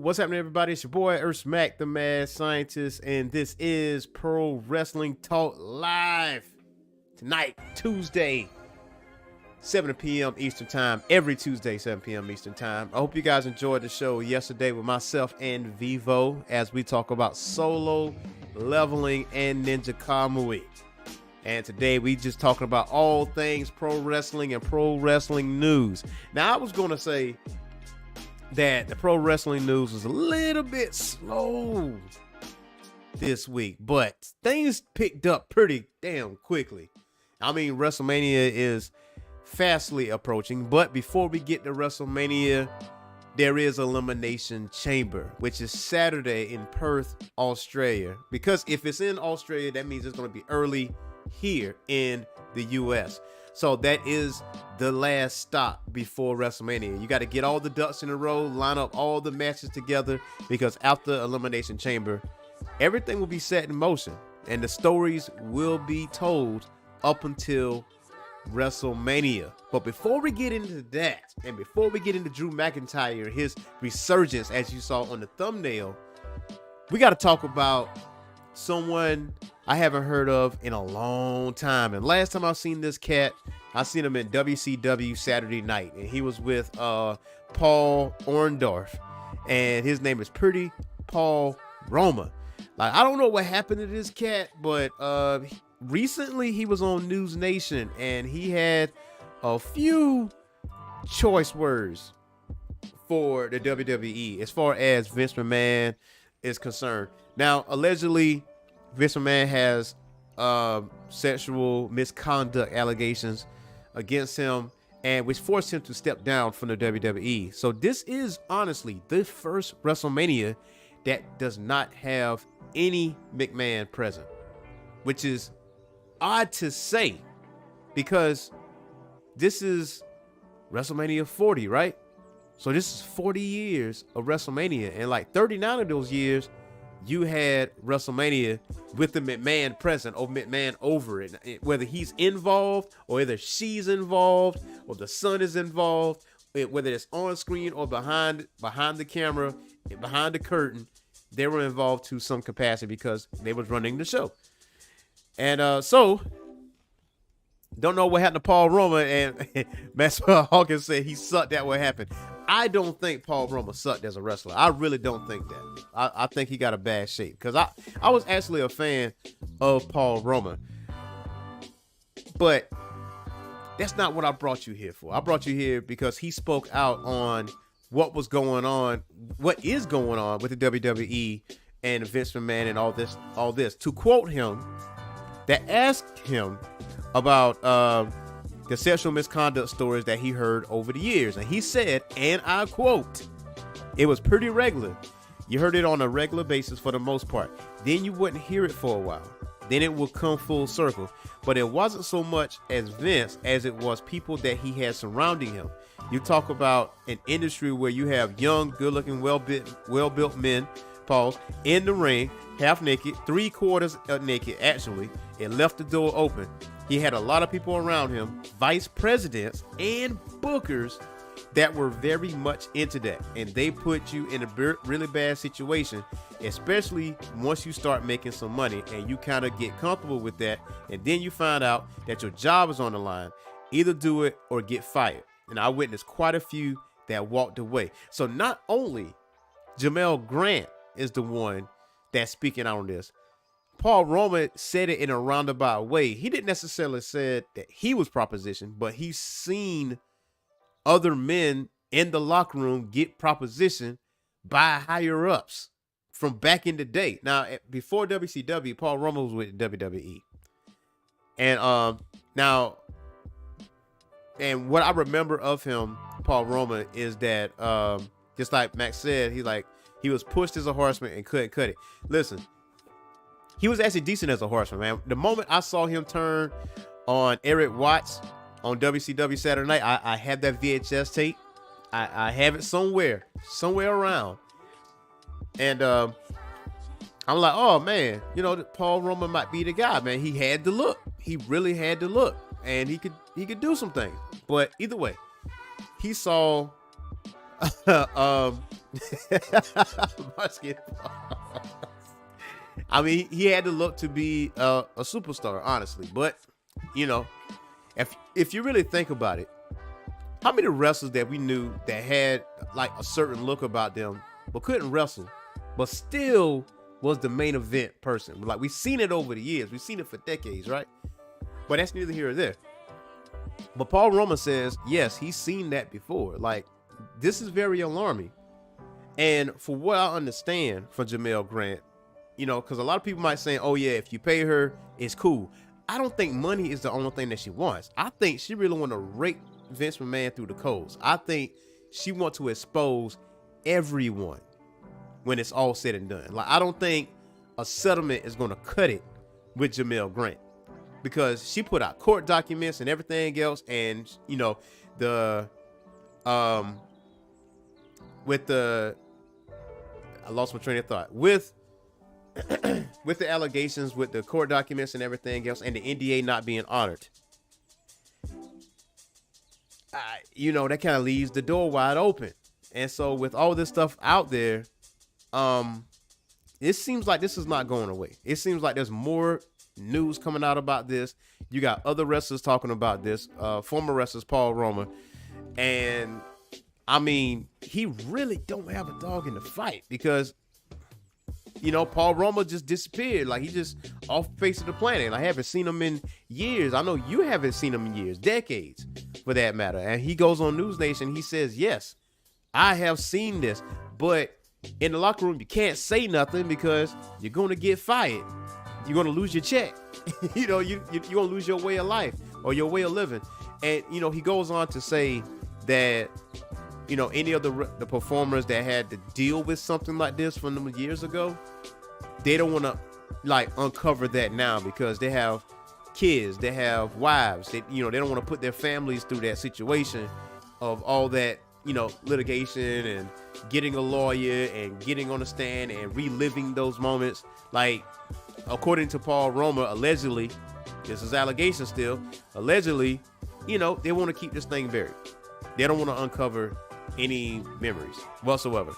What's happening, everybody? It's your boy Erskmac, the Mad Scientist, and this is Pro Wrestling Talk Live tonight, Tuesday, 7 p.m. Eastern Time. Every Tuesday, 7 p.m. Eastern Time. I hope you guys enjoyed the show yesterday with myself and Vivo as we talk about solo leveling and Ninja Kamui. And today we just talking about all things pro wrestling and pro wrestling news. Now, I was going to say that the pro wrestling news was a little bit slow this week, but things picked up pretty damn quickly. I mean, WrestleMania is fastly approaching, but before we get to WrestleMania, there is Elimination Chamber, which is Saturday in Perth, Australia. Because if it's in Australia, that means it's going to be early here in the US. So that is the last stop before WrestleMania. You got to get all the ducks in a row, line up all the matches together, because after Elimination Chamber, everything will be set in motion and the stories will be told up until WrestleMania. But before we get into that, and before we get into Drew McIntyre, his resurgence, as you saw on the thumbnail, we got to talk about someone I haven't heard of in a long time. And last time I seen this cat, I seen him in WCW Saturday Night, and he was with Paul Orndorff, and his name is Pretty Paul Roma. Like, I don't know what happened to this cat, but recently he was on News Nation, and he had a few choice words for the WWE as far as Vince McMahon is concerned. Now, allegedly, Vince McMahon has sexual misconduct allegations against him, and which forced him to step down from the WWE. So this is honestly the first WrestleMania that does not have any McMahon present, which is odd to say because this is WrestleMania 40, right? So this is 40 years of WrestleMania, and like 39 of those years you had WrestleMania with the McMahon present, or McMahon over it, whether he's involved or whether she's involved or the son is involved, whether it's on screen or behind the camera, behind the curtain, they were involved to some capacity because they was running the show. And so don't know what happened to Paul Roma, and Maxwell Hawkins said he sucked at what happened. I don't think Paul Roma sucked as a wrestler. I really don't think that. I think he got a bad shape, because I was actually a fan of Paul Roma. But that's not what I brought you here for. I brought you here because he spoke out on what is going on with the WWE and Vince McMahon and all this. To quote him, that asked him about the sexual misconduct stories that he heard over the years. And he said, and I quote, "It was pretty regular. You heard it on a regular basis for the most part. Then you wouldn't hear it for a while. Then it would come full circle. But it wasn't so much as Vince as it was people that he had surrounding him. You talk about an industry where you have young, good-looking, well-built men, pause, in the ring, half naked, 3/4 naked, actually, and left the door open. He had a lot of people around him, vice presidents and bookers, that were very much into that. And they put you in a really bad situation, especially once you start making some money and you kind of get comfortable with that. And then you find out that your job is on the line. Either do it or get fired." And I witnessed quite a few that walked away. So not only Jamel Grant is the one that's speaking out on this, Paul Roma said it in a roundabout way. He didn't necessarily say that he was propositioned, but he's seen other men in the locker room get propositioned by higher ups from back in the day. Now, before WCW, Paul Roma was with WWE. And and what I remember of him, Paul Roma, is that just like Max said, he was pushed as a horseman and couldn't cut it. Listen, he was actually decent as a horseman, man. The moment I saw him turn on Eric Watts on WCW Saturday Night, I had that VHS tape. I have it somewhere around. And I'm like, oh, man, Paul Roma might be the guy, man. He had the look. He really had the look. And he could do some things. But either way, he saw Basketball. I mean, he had to look to be a superstar, honestly. But, you know, if you really think about it, how many wrestlers that we knew that had like a certain look about them but couldn't wrestle, but still was the main event person? Like, we've seen it over the years. We've seen it for decades, right? But that's neither here or there. But Paul Roma says, yes, he's seen that before. Like, this is very alarming. And for what I understand from Jamel Grant, you know, because a lot of people might say, oh, yeah, if you pay her, it's cool. I don't think money is the only thing that she wants. I think she really want to rake Vince McMahon through the coals. I think she wants to expose everyone when it's all said and done. Like, I don't think a settlement is going to cut it with Jamel Grant, because she put out court documents and everything else. And, you know, I lost my train of thought with the allegations, with the court documents and everything else, and the NDA not being honored. You know, that kind of leaves the door wide open. And so with all this stuff out there, it seems like this is not going away. It seems like there's more news coming out about this. You got other wrestlers talking about this, former wrestlers, Paul Roma. And I mean, he really don't have a dog in the fight, because, you know, Paul Roma just disappeared. Like, he just off the face of the planet. I haven't seen him in years. I know you haven't seen him in years, decades for that matter. And he goes on News Nation. He says, yes, I have seen this. But in the locker room, you can't say nothing because you're going to get fired. You're going to lose your check. You know, you're going to lose your way of life or your way of living. And, you know, he goes on to say that, you know, any of the performers that had to deal with something like this from them years ago, they don't want to like uncover that now, because they have kids, they have wives, they don't want to put their families through that situation of all that, you know, litigation and getting a lawyer and getting on the stand and reliving those moments. Like, according to Paul Roma, allegedly, this is allegation still, allegedly, you know, they want to keep this thing buried. They don't want to uncover any memories whatsoever.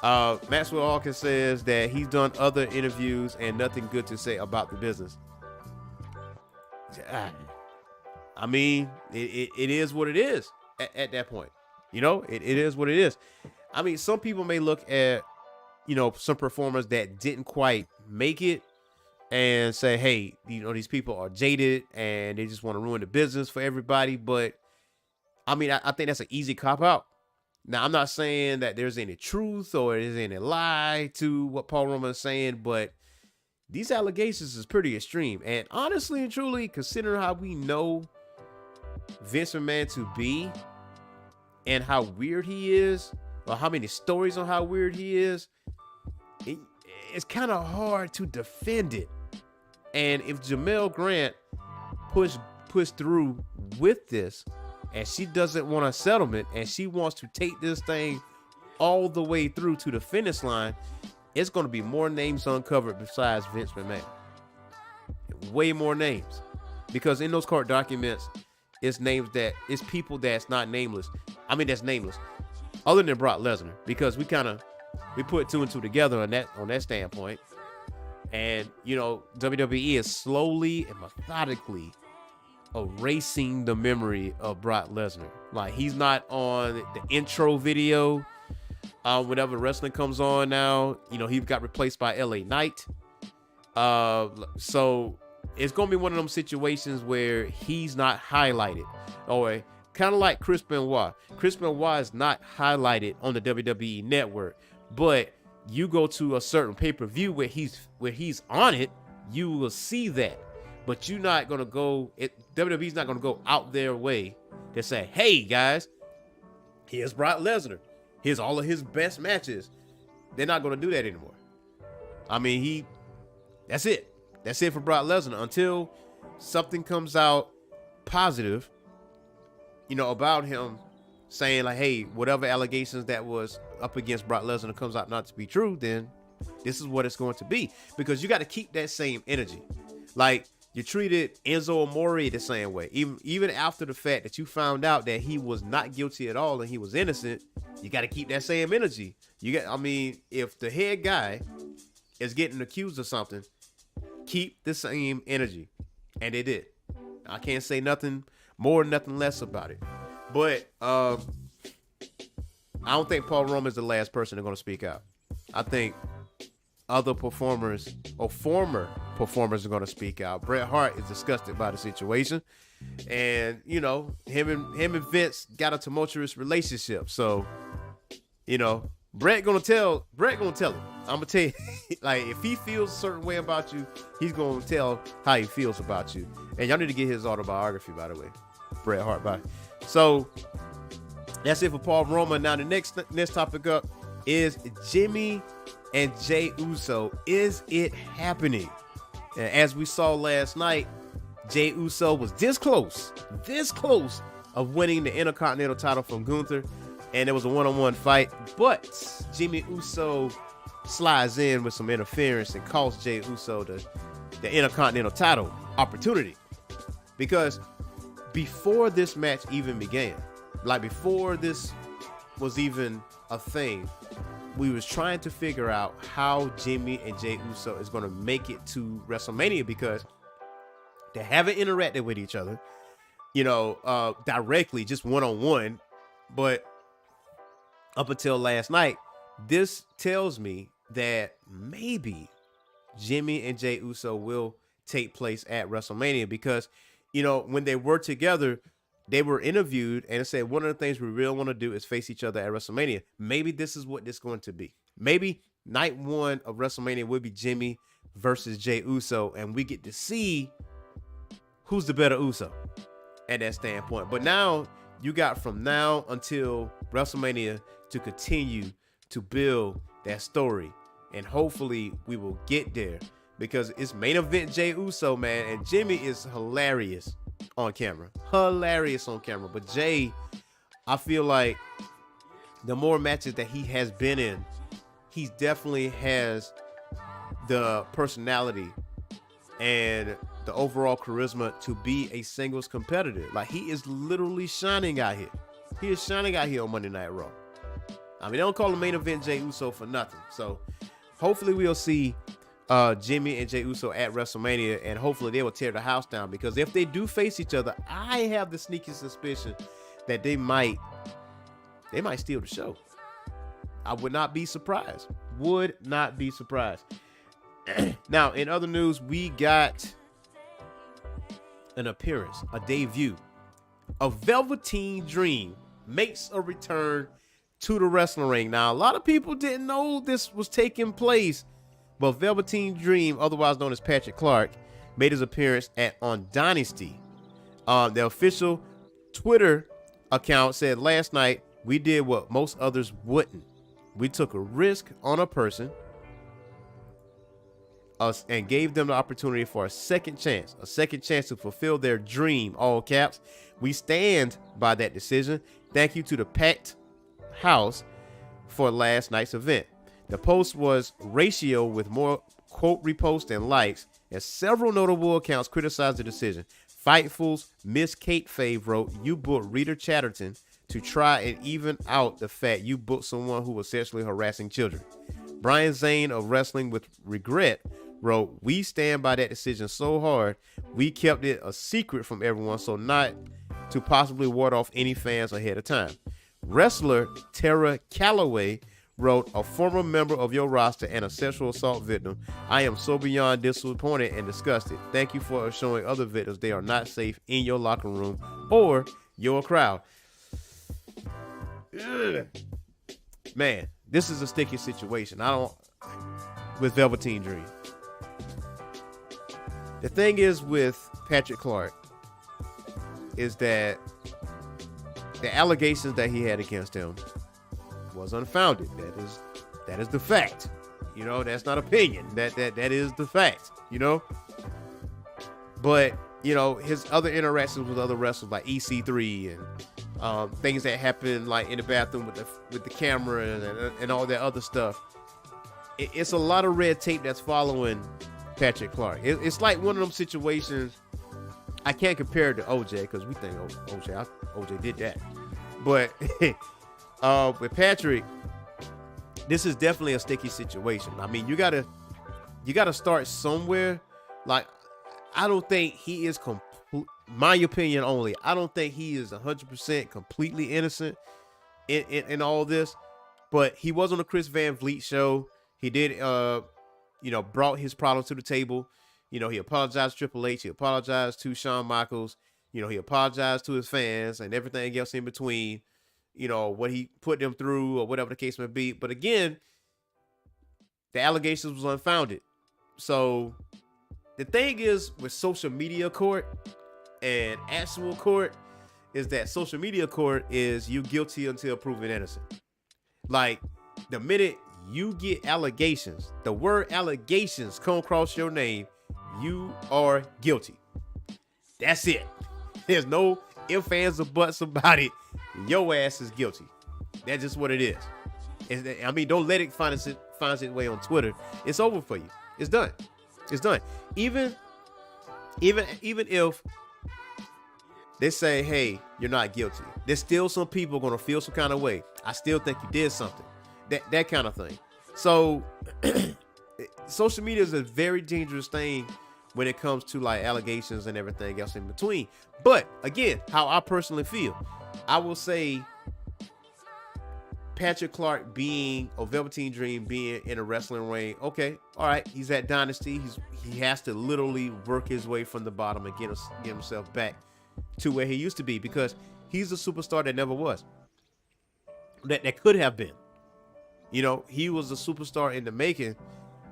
Maxwell Hawkins says that he's done other interviews and nothing good to say about the business. I mean, it is what it is at that point. You know, it is what it is. I mean, some people may look at, you know, some performers that didn't quite make it and say, hey, you know, these people are jaded and they just want to ruin the business for everybody. But I mean, I think that's an easy cop out. Now, I'm not saying that there's any truth or there's any lie to what Paul Roma is saying, but these allegations is pretty extreme. And honestly and truly, considering how we know Vince McMahon to be and how weird he is, or how many stories on how weird he is, it's kind of hard to defend it. And if Jamel Grant push through with this, and she doesn't want a settlement, and she wants to take this thing all the way through to the finish line, it's going to be more names uncovered besides Vince McMahon. Way more names. Because in those court documents, it's people that's not nameless. I mean, that's nameless. Other than Brock Lesnar, because we put two and two together on that standpoint. And, you know, WWE is slowly and methodically erasing the memory of Brock Lesnar. Like, he's not on the intro video whenever wrestling comes on now. You know, he got replaced by LA Knight. So it's gonna be one of them situations where he's not highlighted, or kind of like Chris Benoit. Chris Benoit is not highlighted on the WWE network, but you go to a certain pay-per-view where he's on it, you will see that. But you're not gonna WWE's not gonna go out their way to say, hey guys, here's Brock Lesnar, here's all of his best matches. They're not gonna do that anymore. I mean, that's it for Brock Lesnar until something comes out positive, you know, about him, saying like, hey, whatever allegations that was up against Brock Lesnar comes out not to be true, then this is what it's going to be. Because you got to keep that same energy. Like, You treated Enzo Amore the same way. Even after the fact that you found out that he was not guilty at all and he was innocent, you got to keep that same energy. If the head guy is getting accused of something, keep the same energy. And they did. I can't say nothing more, nothing less about it. But I don't think Paul Roma is the last person they're going to speak out. I think other performers or former performers are going to speak out. Bret Hart is disgusted by the situation, and him and Vince got a tumultuous relationship. So, Bret gonna tell him. I'm gonna tell you, like, if he feels a certain way about you, he's gonna tell how he feels about you. And y'all need to get his autobiography, by the way, Bret Hart. Bye. So that's it for Paul Roma. Now the next topic up is Jimmy and Jey Uso. Is it happening? And as we saw last night, Jey Uso was this close of winning the Intercontinental title from Gunther, and it was a one-on-one fight. But Jimmy Uso slides in with some interference and costs Jey Uso the Intercontinental title opportunity. Because before this match even began, like before this was even a thing, we was trying to figure out how Jimmy and Jey Uso is going to make it to WrestleMania, because they haven't interacted with each other, directly, just one-on-one. But up until last night, this tells me that maybe Jimmy and Jey Uso will take place at WrestleMania, because, when they were together, they were interviewed and said one of the things we really want to do is face each other at WrestleMania. Maybe this is what this is going to be. Maybe night one of WrestleMania will be Jimmy versus Jey Uso, and we get to see who's the better Uso at that standpoint. But now you got from now until WrestleMania to continue to build that story, and hopefully we will get there, because it's main event Jey Uso, man, and Jimmy is hilarious on camera. But Jey, I feel like the more matches that he has been in, he definitely has the personality and the overall charisma to be a singles competitor. Like, he is literally shining out here. He is shining out here on Monday Night Raw. They don't call him main event Jey Uso for nothing. So hopefully we'll see Jimmy and Jey Uso at WrestleMania, and hopefully they will tear the house down, because if they do face each other, I have the sneaky suspicion that they might steal the show. I would not be surprised. Now, in other news, we got an appearance, a debut. A Velveteen Dream makes a return to the wrestling ring. Now, a lot of people didn't know this was taking place, but Velveteen Dream, otherwise known as Patrick Clark, made his appearance on Dynasty. The official Twitter account said last night, we did what most others wouldn't. We took a risk on a person and gave them the opportunity for a second chance to fulfill their dream, all caps. We stand by that decision. Thank you to the packed house for last night's event. The post was ratio with more quote reposts and likes, and several notable accounts criticized the decision. Fightful's Miss Kate Fave wrote, "You booked Rita Chatterton to try and even out the fact you booked someone who was sexually harassing children." Brian Zane of Wrestling with Regret wrote, "We stand by that decision so hard, we kept it a secret from everyone so not to possibly ward off any fans ahead of time." Wrestler Tara Calloway wrote, "A former member of your roster and a sexual assault victim. I am so beyond disappointed and disgusted. Thank you for assuring other victims they are not safe in your locker room or your crowd." Ugh. Man, this is a sticky situation. With Velveteen Dream. The thing is with Patrick Clark is that the allegations that he had against him was unfounded. That is the fact. That's not opinion. That is the fact. But his other interactions with other wrestlers like EC3 and things that happen like in the bathroom with the camera and all that other stuff. It's a lot of red tape that's following Patrick Clark. It's like one of them situations. I can't compare it to OJ because we think OJ did that, but with Patrick, this is definitely a sticky situation. I mean, you gotta start somewhere. Like, I don't think he is my opinion only. I don't think he is 100% completely innocent in all this. But he was on the Chris Van Vliet show. He did, brought his problem to the table. He apologized to Triple H. He apologized to Shawn Michaels. He apologized to his fans and everything else in between. What he put them through or whatever the case may be. But again, the allegations was unfounded. So the thing is with social media court and actual court is that social media court is you guilty until proven innocent. Like, the minute you get allegations, the word allegations come across your name, you are guilty. That's it. There's no ifs, ands, or buts about it. Your ass is guilty. That's just what it is. Don't let it find its way on Twitter. It's over for you. It's done. It's done. Even if they say, hey, you're not guilty, there's still some people going to feel some kind of way. I still think you did something. That kind of thing. So social media is a very dangerous thing when it comes to like allegations and everything else in between. But again, how I personally feel, I will say Patrick Clark being a Velveteen Dream, being in a wrestling ring. Okay. All right. He's at Dynasty. He has to literally work his way from the bottom and get himself back to where he used to be, because he's a superstar that never was. That could have been. He was a superstar in the making,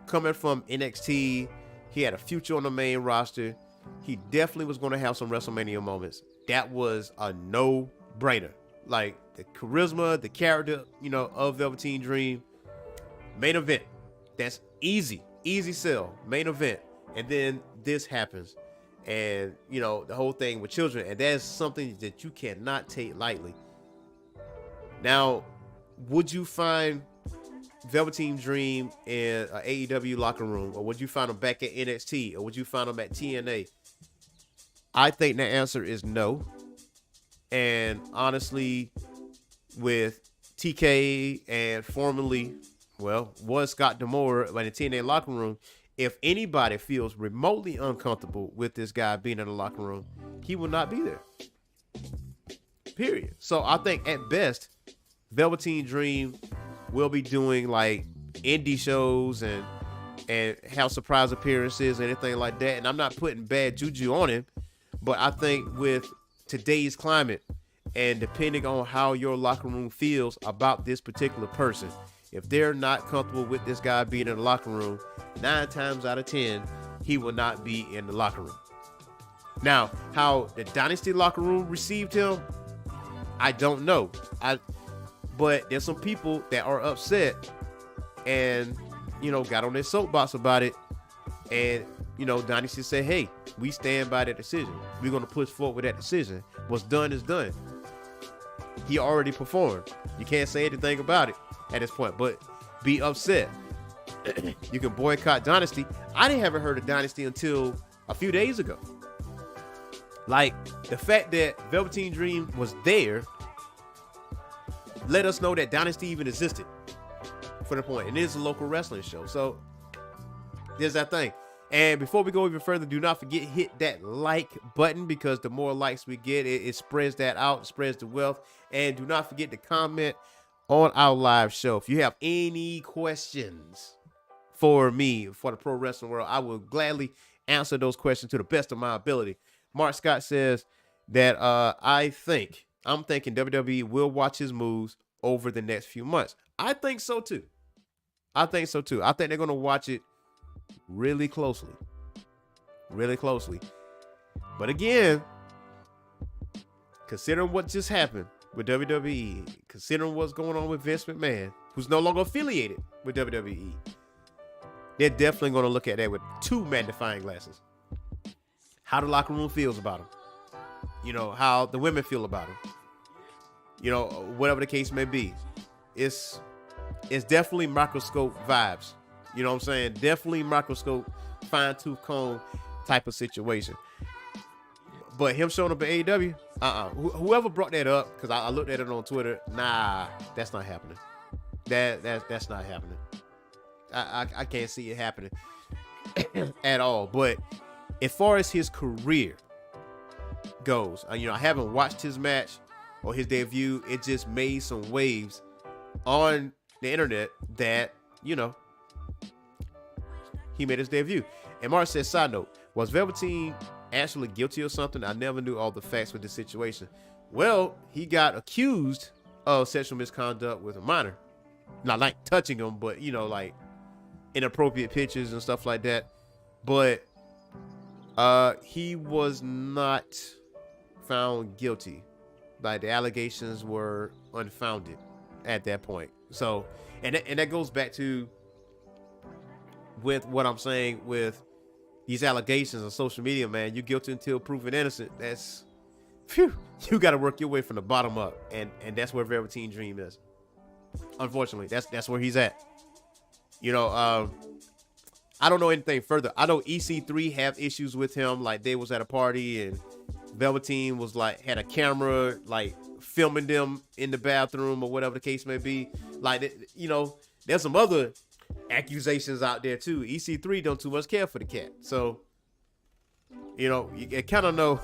coming from NXT. He had a future on the main roster. He definitely was going to have some WrestleMania moments. That was a no-brainer. Like, the charisma, the character, of Velveteen Dream. Main event. That's easy sell. Main event. And then this happens. And, the whole thing with children. And that's something that you cannot take lightly. Now, would you find Velveteen Dream in an AEW locker room, or would you find him back at NXT, or would you find him at TNA? I think the answer is no. And honestly, with TK and formerly, was Scott D'Amore in the TNA locker room, if anybody feels remotely uncomfortable with this guy being in the locker room, he will not be there. Period. So I think at best, Velveteen Dream will be doing like indie shows and have surprise appearances and anything like that. And I'm not putting bad juju on him, but I think with today's climate and depending on how your locker room feels about this particular person, if they're not comfortable with this guy being in the locker room, 9 times out of 10, he will not be in the locker room. Now, how the Dynasty locker room received him, I don't know. But there's some people that are upset and, got on their soapbox about it. And, Dynasty said, hey, we stand by that decision. We're going to push forward with that decision. What's done is done. He already performed. You can't say anything about it at this point, but be upset. You can boycott Dynasty. I haven't heard of Dynasty until a few days ago. Like, the fact that Velveteen Dream was there let us know that Dynasty even existed for the point. And it is a local wrestling show. So there's that thing. And before we go even further, do not forget, hit that like button, because the more likes we get, it spreads that out, spreads the wealth. And do not forget to comment on our live show. If you have any questions for me, for the pro wrestling world, I will gladly answer those questions to the best of my ability. Mark Scott says that I'm thinking WWE will watch his moves over the next few months. I think so too. I think they're going to watch it really closely. But again, considering what just happened with WWE, considering what's going on with Vince McMahon, who's no longer affiliated with WWE, they're definitely going to look at that with 2 magnifying glasses. How the locker room feels about him. How the women feel about him. Whatever the case may be. It's definitely microscope vibes. You know what I'm saying? Definitely microscope fine tooth comb type of situation. But him showing up at AEW, whoever brought that up, because I looked at it on Twitter, nah, that's not happening. That's not happening. I can't see it happening at all. But as far as his career goes, I haven't watched his match or his debut. It just made some waves on the internet that, he made his debut. And Mark says, side note, was Velveteen actually guilty of something? I never knew all the facts with this situation. Well, he got accused of sexual misconduct with a minor. Not like touching him, but, like inappropriate pictures and stuff like that. But he was not found guilty. Like, the allegations were unfounded at that point. So, and that goes back to with what I'm saying with these allegations on social media, man. You're guilty until proven innocent. That's, phew, you got to work your way from the bottom up, and that's where Velveteen Dream is. Unfortunately, that's where he's at. I don't know anything further. I know EC3 have issues with him. Like, they was at a party and Velveteen was like, had a camera like filming them in the bathroom or whatever the case may be. Like, there's some other accusations out there too. EC3 don't too much care for the cat. So, you kind of know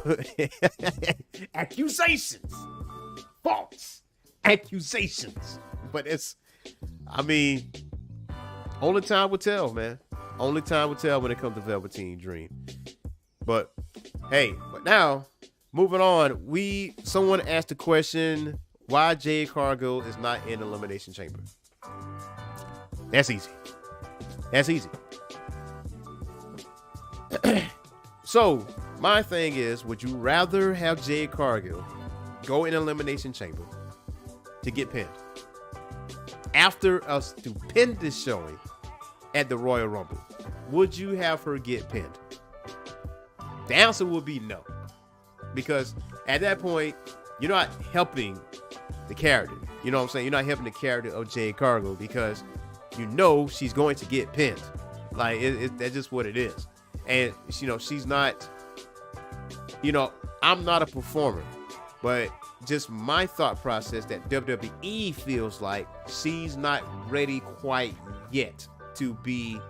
accusations, false accusations. But only time will tell, man. Only time will tell when it comes to Velveteen Dream. But now moving on, someone asked the question, why Jade Cargill is not in the Elimination Chamber? That's easy. So my thing is, would you rather have Jade Cargill go in Elimination Chamber to get pinned after a stupendous showing at the Royal Rumble? Would you have her get pinned? The answer would be no, because at that point you're not helping the character. You know what I'm saying? You're not helping the character of Jade Cargill, because she's going to get pinned. Like, that's just what it is. And she's not, I'm not a performer, but just my thought process that WWE feels like she's not ready quite yet to be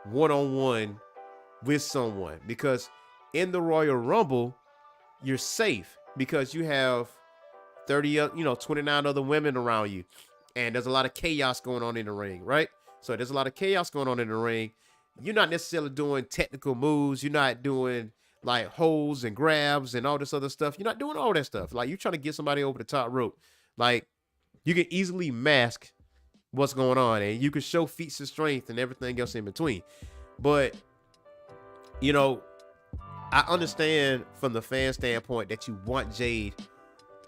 one-on-one with someone, because in the Royal Rumble you're safe because you have 29 other women around you, and there's a lot of chaos going on in the ring, right? So there's a lot of chaos going on in the ring. You're not necessarily doing technical moves. You're not doing like holds and grabs and all this other stuff. You're not doing all that stuff. Like, you're trying to get somebody over the top rope. Like, you can easily mask what's going on, and you can show feats of strength and everything else in between. But, I understand from the fan standpoint that you want Jade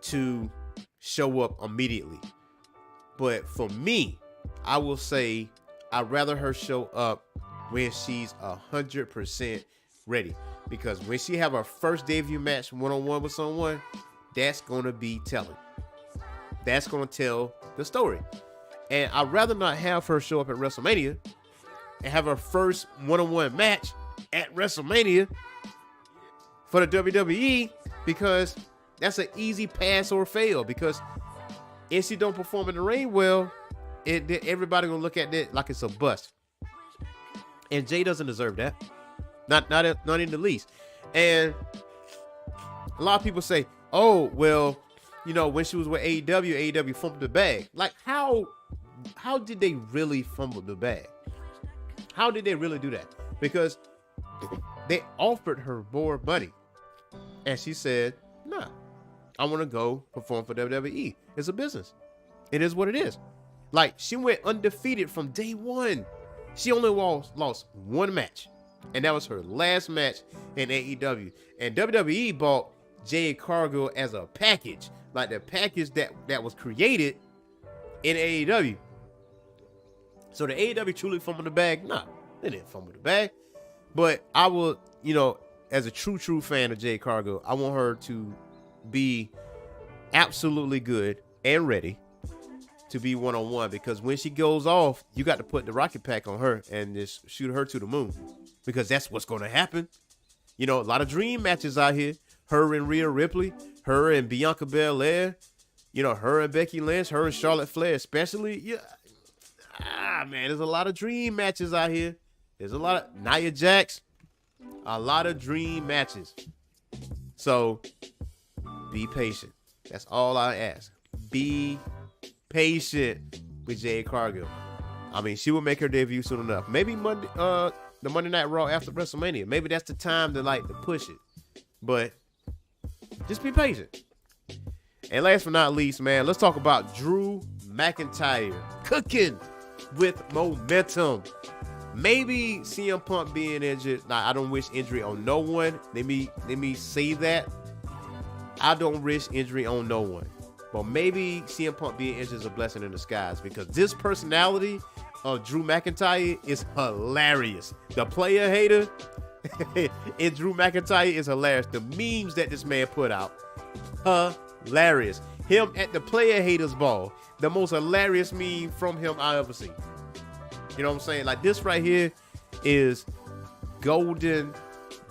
to show up immediately. But for me, I will say I'd rather her show up when she's 100% ready. Because when she have her first debut match one-on-one with someone, that's going to be telling. That's going to tell the story. And I'd rather not have her show up at WrestleMania and have her first one-on-one match at WrestleMania for the WWE, because that's an easy pass or fail. Because if she don't perform in the ring well, everybody gonna look at it like it's a bust. And Jay doesn't deserve that. Not in the least. And a lot of people say, oh, well, when she was with AEW fumbled the bag. Like, how did they really fumble the bag? How did they really do that? Because they offered her more money, and she said, nah, I want to go perform for WWE. It's a business. It is what it is. Like, she went undefeated from day one. She only lost one match, and that was her last match in AEW. And WWE bought Jade Cargill as a package, like the package that was created in AEW. So the AEW truly fumbled the bag? Nah, they didn't fumble the bag. But I will, as a true fan of Jade Cargill, I want her to be absolutely good and ready to be one-on-one, because when she goes off, you got to put the rocket pack on her and just shoot her to the moon. because that's what's going to happen. You know, a lot of dream matches out here. Her and Rhea Ripley, her and Bianca Belair, you know, her and Becky Lynch, her and Charlotte Flair, especially. Yeah, man, there's a lot of dream matches out here. There's a lot of Nia Jax, a lot of dream matches. So be patient. That's all I ask. Be patient with Jade Cargill. I mean, she will make her debut soon enough. Maybe the Monday Night Raw after WrestleMania. Maybe that's the time to push it. But just be patient. And last but not least, man, let's talk about Drew McIntyre cooking with momentum. Maybe CM Punk being injured. Now, I don't wish injury on no one. Let me say that. I don't wish injury on no one. But maybe CM Punk being injured is a blessing in disguise, because this personality of Drew McIntyre is hilarious. The player hater in Drew McIntyre is hilarious. The memes that this man put out, hilarious. Him at the player haters ball, the most hilarious meme from him I ever seen. You know what I'm saying? Like, this right here is golden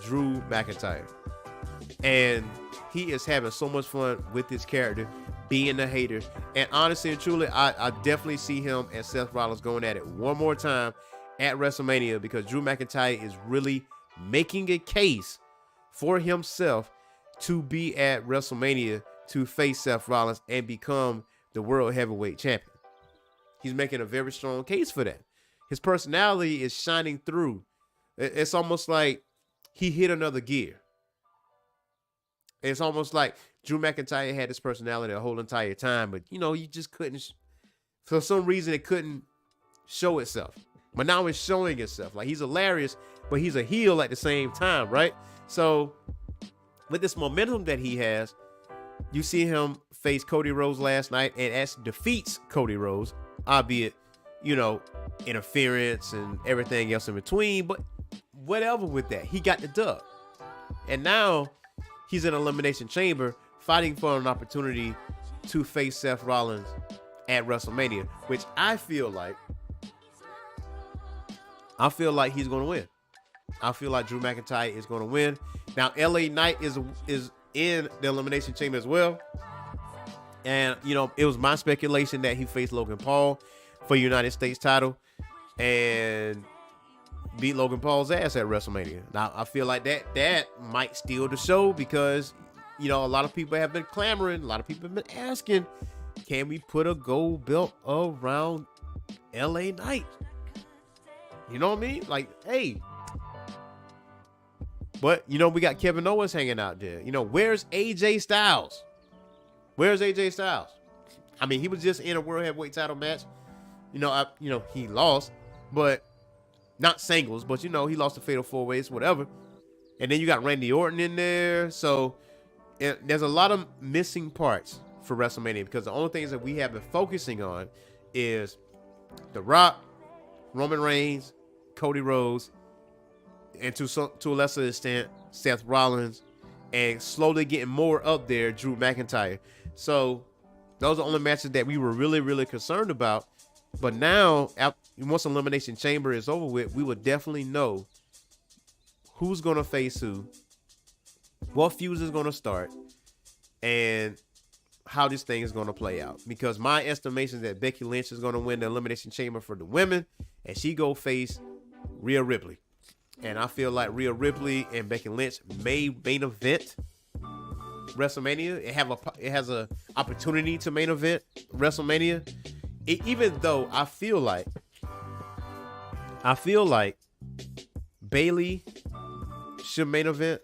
Drew McIntyre. And he is having so much fun with this character, being a hater. And honestly and truly, I definitely see him and Seth Rollins going at it one more time at WrestleMania, because Drew McIntyre is really making a case for himself to be at WrestleMania to face Seth Rollins and become the World Heavyweight Champion. He's making a very strong case for that. His personality is shining through. It's almost like he hit another gear. It's almost like Drew McIntyre had this personality the whole entire time, but, you know, you just couldn't, for some reason, it couldn't show itself. But now it's showing itself. Like, he's hilarious, but he's a heel at the same time, right? So with this momentum that he has, you see him face Cody Rhodes last night and actually defeats Cody Rhodes, albeit, you know, interference and everything else in between, but whatever with that, he got the dub. And now he's in Elimination Chamber fighting for an opportunity to face Seth Rollins at WrestleMania, which I feel like he's going to win. I feel like Drew McIntyre is going to win. Now, LA Knight is in the Elimination Chamber as well. And, you know, it was my speculation that he faced Logan Paul for United States title and beat Logan Paul's ass at WrestleMania. Now, I feel like that might steal the show, because, you know, a lot of people have been clamoring. A lot of people have been asking, can we put a gold belt around LA Knight? You know what I mean? Like, hey. But, you know, we got Kevin Owens hanging out there. You know, where's AJ Styles? Where's AJ Styles? I mean, he was just in a World Heavyweight title match. You know, he lost, but not singles, but, you know, he lost the Fatal 4-Ways, whatever. And then you got Randy Orton in there. So there's a lot of missing parts for WrestleMania, because the only things that we have been focusing on is The Rock, Roman Reigns, Cody Rhodes, and to a lesser extent, Seth Rollins, and slowly getting more up there, Drew McIntyre. So those are the only matches that we were really, really concerned about. But now, once Elimination Chamber is over with, we will definitely know who's going to face who, what fuse is going to start, and how this thing is going to play out. Because my estimation is that Becky Lynch is going to win the Elimination Chamber for the women, and she go face Rhea Ripley. And I feel like Rhea Ripley and Becky Lynch may main event WrestleMania. It has a opportunity to main event WrestleMania. Even though I feel like Bayley should main event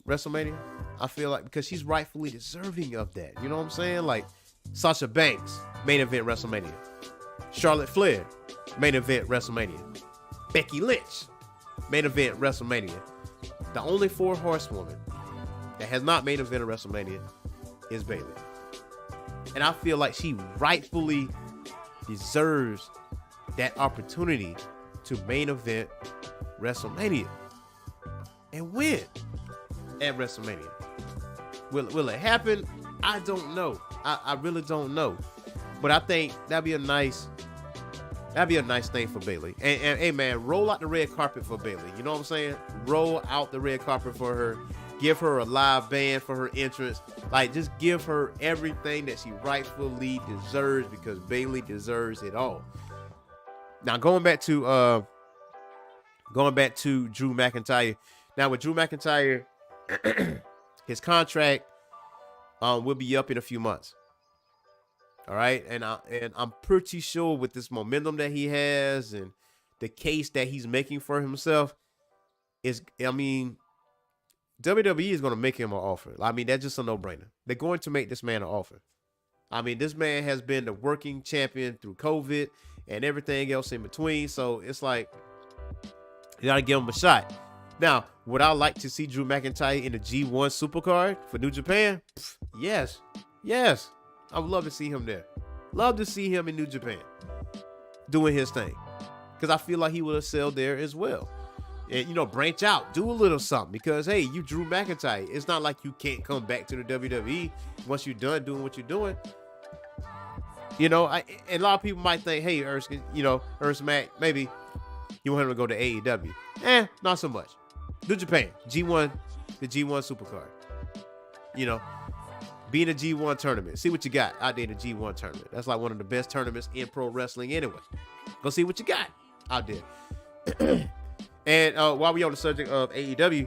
WrestleMania. I feel like, because she's rightfully deserving of that. You know what I'm saying? Like, Sasha Banks, main event WrestleMania. Charlotte Flair, main event WrestleMania. Becky Lynch, main event WrestleMania. The only 4 horsewoman that has not main event WrestleMania is Bayley. And I feel like she rightfully deserves that opportunity to main event WrestleMania and win at WrestleMania. Will it happen? I don't know. I really don't know. But I think that'd be a nice That'd be a nice thing for Bayley. And hey, man, roll out the red carpet for Bayley. You know what I'm saying? Roll out the red carpet for her. Give her a live band for her entrance. Like, just give her everything that she rightfully deserves, because Bayley deserves it all. Now, going back to Drew McIntyre. Now, with Drew McIntyre, his contract will be up in a few months. All right, and I'm pretty sure with this momentum that he has and the case that he's making for himself, WWE is going to make him an offer. I mean, that's just a no-brainer. They're going to make this man an offer. I mean, this man has been the working champion through COVID and everything else in between. So it's like, you got to give him a shot. Now, would I like to see Drew McIntyre in the G1 Supercard for New Japan? Yes. Yes. I would love to see him there. Love to see him in New Japan doing his thing, because I feel like he would excel there as well. And, you know, branch out, do a little something, because, hey, you Drew McIntyre. It's not like you can't come back to the WWE once you're done doing what you're doing. You know, and a lot of people might think, hey, Erskmac, maybe you want him to go to AEW. Not so much. New Japan, G1, the G1 Supercard. You know, be in a G1 tournament. See what you got out there in the G1 tournament. That's like one of the best tournaments in pro wrestling anyway. Go see what you got out there. And while we're on the subject of AEW,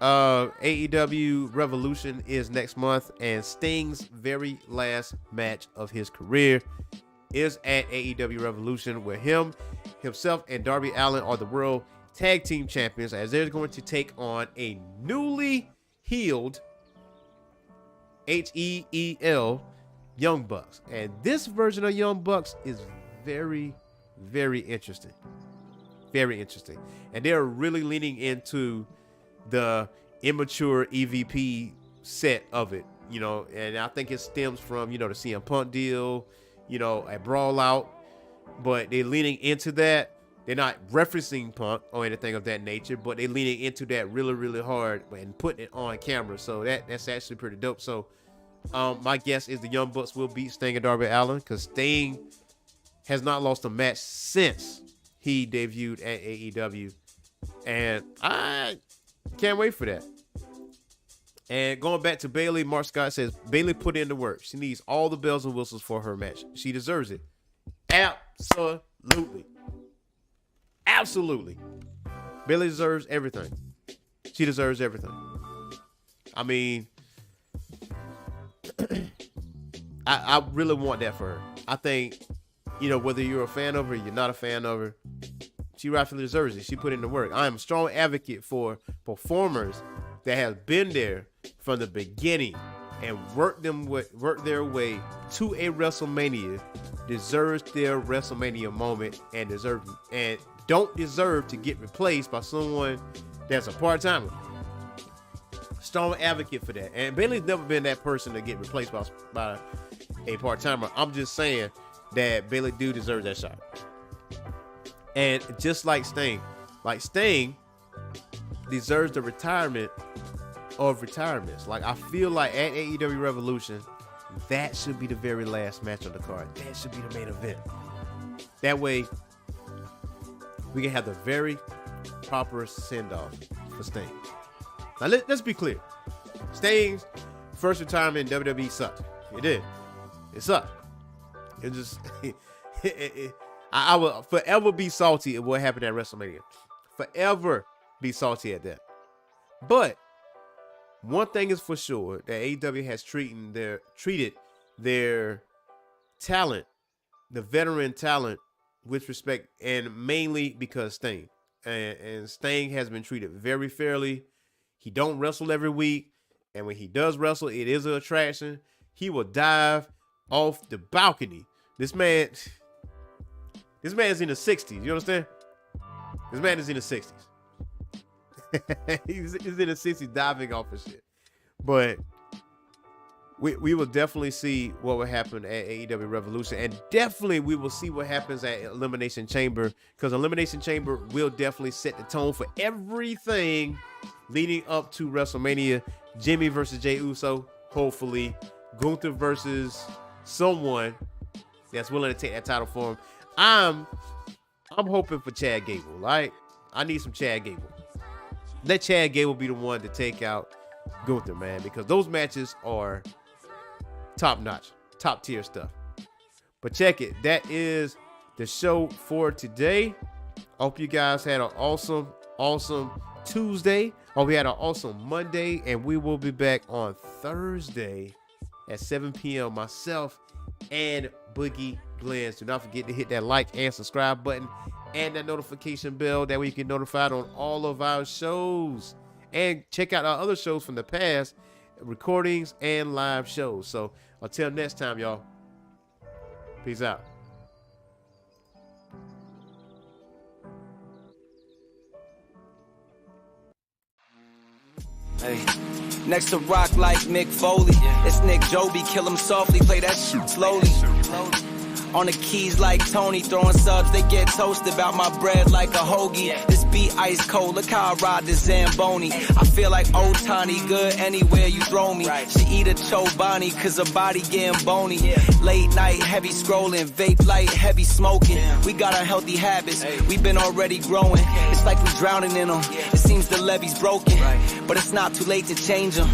AEW Revolution is next month, and Sting's very last match of his career is at AEW Revolution, where himself and Darby Allin are the World Tag Team Champions, as they're going to take on a newly healed HEEL Young Bucks. And this version of Young Bucks is very, very interesting. Very interesting. And they're really leaning into the immature EVP set of it, you know, and I think it stems from, you know, the CM Punk deal, you know, a Brawl Out, but they're leaning into that. They're not referencing Punk or anything of that nature, but they're leaning into that really, really hard and putting it on camera. So that's actually pretty dope. So my guess is the Young Bucks will beat Sting and Darby Allin, because Sting has not lost a match since he debuted at AEW, and I can't wait for that. And going back to Bayley, Mark Scott says Bayley put in the work. She needs all the bells and whistles for her match. She deserves it. Absolutely. Absolutely. Bayley deserves everything. She deserves everything. I mean, I really want that for her. I think, you know, whether you're a fan of her or you're not a fan of her, she rightfully deserves it. She put in the work. I am a strong advocate for performers that have been there from the beginning and worked their way to a WrestleMania, deserves their WrestleMania moment, and don't deserve to get replaced by someone that's a part-timer. Strong advocate for that. And Bayley's never been that person to get replaced by a part-timer. I'm just saying that Bayley deserves that shot. And just like Sting deserves the retirement of retirements. Like, I feel like at AEW Revolution, that should be the very last match on the card. That should be the main event. That way, we can have the very proper send-off for Sting. Now, let's be clear. Sting's first retirement in WWE sucked. It did. It sucked. It just... I will forever be salty at what happened at WrestleMania. Forever be salty at that. But one thing is for sure, that AEW has treated their talent, the veteran talent, with respect, and mainly because Sting. And Sting has been treated very fairly. He don't wrestle every week, and when he does wrestle, it is an attraction. He will dive off the balcony. This man is in the 60s. You understand? This man is in the 60s. he's in the 60s diving off of shit. But we will definitely see what will happen at AEW Revolution. And definitely we will see what happens at Elimination Chamber. Because Elimination Chamber will definitely set the tone for everything leading up to WrestleMania. Jimmy versus Jey Uso, hopefully. Gunther versus someone that's willing to take that title for him. I'm hoping for Chad Gable, right? I need some Chad Gable. Let Chad Gable be the one to take out Gunther, man, because those matches are top notch, top tier stuff. But check it. That is the show for today. I hope you guys had an awesome Tuesday. Hope we had an awesome Monday, and we will be back on Thursday at 7 p.m. Myself and Boogie Glens. Do not forget to hit that like and subscribe button and that notification bell. That way you get notified on all of our shows. And check out our other shows from the past, recordings and live shows. So until next time, y'all. Peace out. Hey. Next to rock like Mick Foley. It's Nick Joby, kill him softly, play that shit slowly. On the keys like Tony, throwing subs, they get toasted. About my bread like a hoagie. This beat ice cold, look how I ride the Zamboni. I feel like old Tony, good anywhere you throw me. She eat a Chobani, cause her body getting bony. Late night, heavy scrolling, vape light, heavy smoking. We got our healthy habits, we been already growing. It's like we drowning in them, it seems the levee's broken. But it's not too late to change them.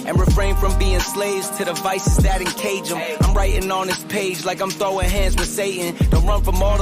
And refrain from being slaves to the vices that encage them. I'm writing on this page like I'm throwing hands with Satan. Don't run from all the